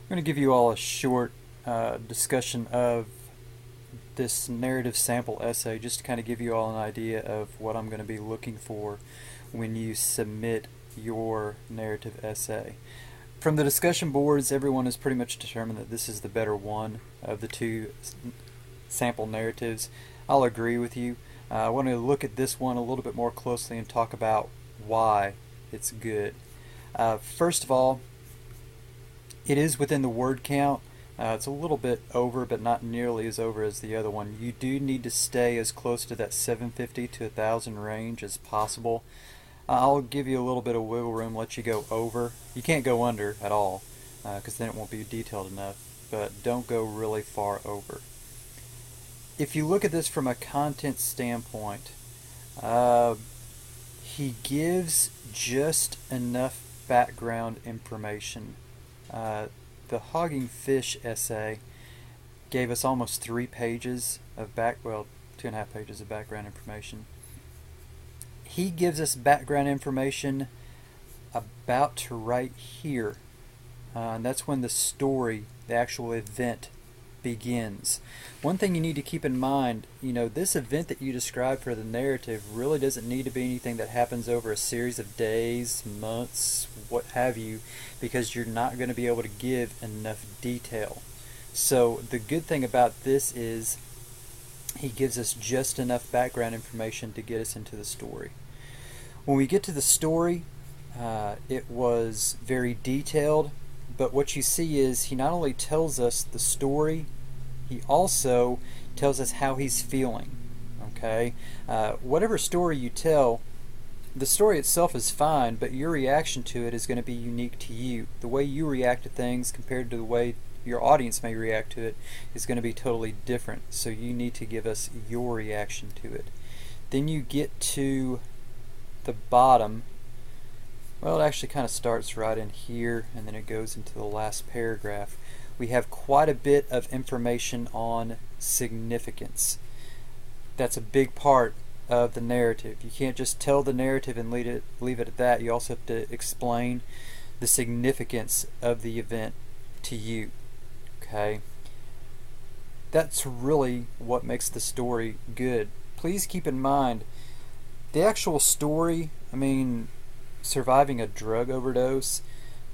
I'm going to give you all a short discussion of this narrative sample essay just to kind of give you all an idea of what I'm going to be looking for when you submit your narrative essay. From the discussion boards, everyone has pretty much determined that this is the better one of the two sample narratives. I'll agree with you. I want to look at this one a little bit more closely and talk about why it's good. First of all, it is within the word count. It's a little bit over, but not nearly as over as the other one. You do need to stay as close to that 750 to 1,000 range as possible. I'll give you a little bit of wiggle room, let you go over. You can't go under at all, because then it won't be detailed enough, but don't go really far over. If you look at this from a content standpoint, he gives just enough background information. The Hogging Fish essay gave us almost 3 pages of 2.5 pages of background information. He gives us background information about to right here. And that's when the story, the actual event, begins. One thing you need to keep in mind, this event that you describe for the narrative really doesn't need to be anything that happens over a series of days, months, what have you, because you're not going to be able to give enough detail. So the good thing about this is he gives us just enough background information to get us into the story. When we get to the story, it was very detailed, but what you see is he not only tells us the story, he also tells us how he's feeling. Okay, whatever story you tell, the story itself is fine, but your reaction to it is going to be unique to you. The way you react to things compared to the way your audience may react to it is going to be totally different. So you need to give us your reaction to it. Then you get to the bottom. Well, it actually kind of starts right in here and then it goes into the last paragraph. We have quite a bit of information on significance. That's a big part of the narrative. You can't just tell the narrative and leave it at that. You also have to explain the significance of the event to you. Okay? That's really what makes the story good. Please keep in mind the actual story, surviving a drug overdose,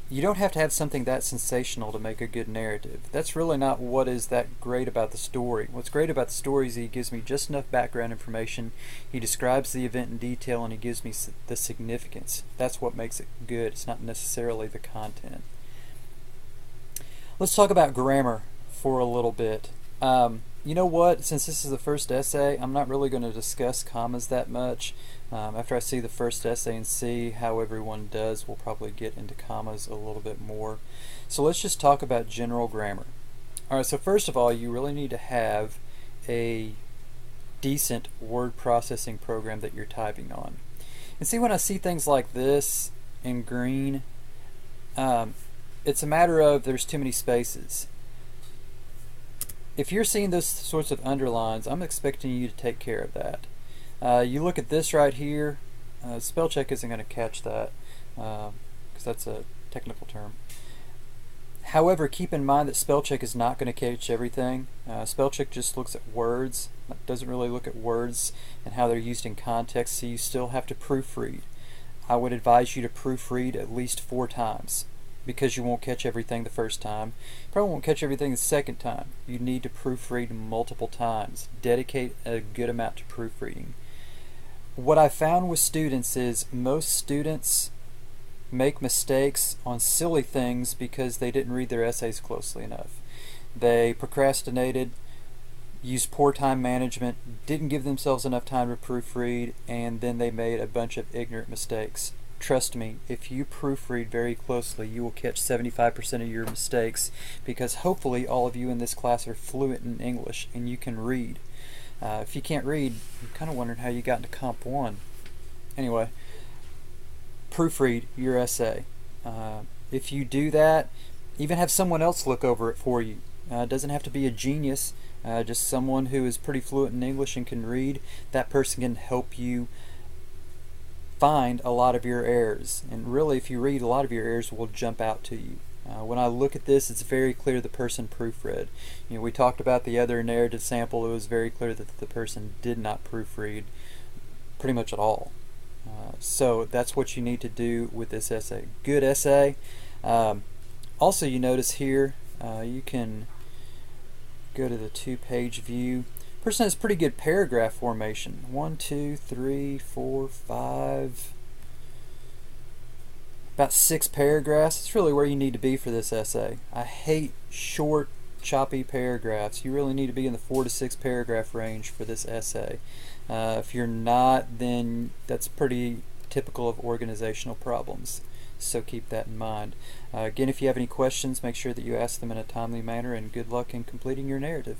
you don't have to have something that sensational to make a good narrative. That's really not what is that great about the story. What's great about the story is he gives me just enough background information, he describes the event in detail, and he gives me the significance. That's what makes it good. It's not necessarily the content. Let's talk about grammar for a little bit. You know what? Since this is the first essay, I'm not really going to discuss commas that much. After I see the first essay and see how everyone does, we'll probably get into commas a little bit more. So let's just talk about general grammar. Alright, so first of all, you really need to have a decent word processing program that you're typing on. And see, when I see things like this in green, it's a matter of there's too many spaces. If you're seeing those sorts of underlines, I'm expecting you to take care of that. You look at this right here, spell check isn't going to catch that because that's a technical term. However, keep in mind that spell check is not going to catch everything. Spell check just looks at words, doesn't really look at words and how they're used in context, so you still have to proofread. I would advise you to proofread at least 4 times, because you won't catch everything the first time. You probably won't catch everything the second time. You need to proofread multiple times. Dedicate a good amount to proofreading. What I found with students is most students make mistakes on silly things because they didn't read their essays closely enough. They procrastinated, used poor time management, didn't give themselves enough time to proofread, and then they made a bunch of ignorant mistakes. Trust me, if you proofread very closely, you will catch 75% of your mistakes, because hopefully all of you in this class are fluent in English and you can read. If you can't read, I'm kind of wondering how you got into Comp 1. Anyway, proofread your essay. If you do that, even have someone else look over it for you. It doesn't have to be a genius, just someone who is pretty fluent in English and can read. That person can help you find a lot of your errors, and really if you read, a lot of your errors will jump out to you. When I look at this, it's very clear the person proofread. We talked about the other narrative sample. It was very clear that the person did not proofread pretty much at all. So that's what you need to do with this essay. Good essay. Also, you notice here, you can go to the 2-page view. Person has pretty good paragraph formation. 1, 2, 3, 4, 5, about 6 paragraphs. It's really where you need to be for this essay. I hate short, choppy paragraphs. You really need to be in the 4 to 6 paragraph range for this essay. If you're not, then that's pretty typical of organizational problems. So keep that in mind. Again, if you have any questions, make sure that you ask them in a timely manner, and good luck in completing your narrative.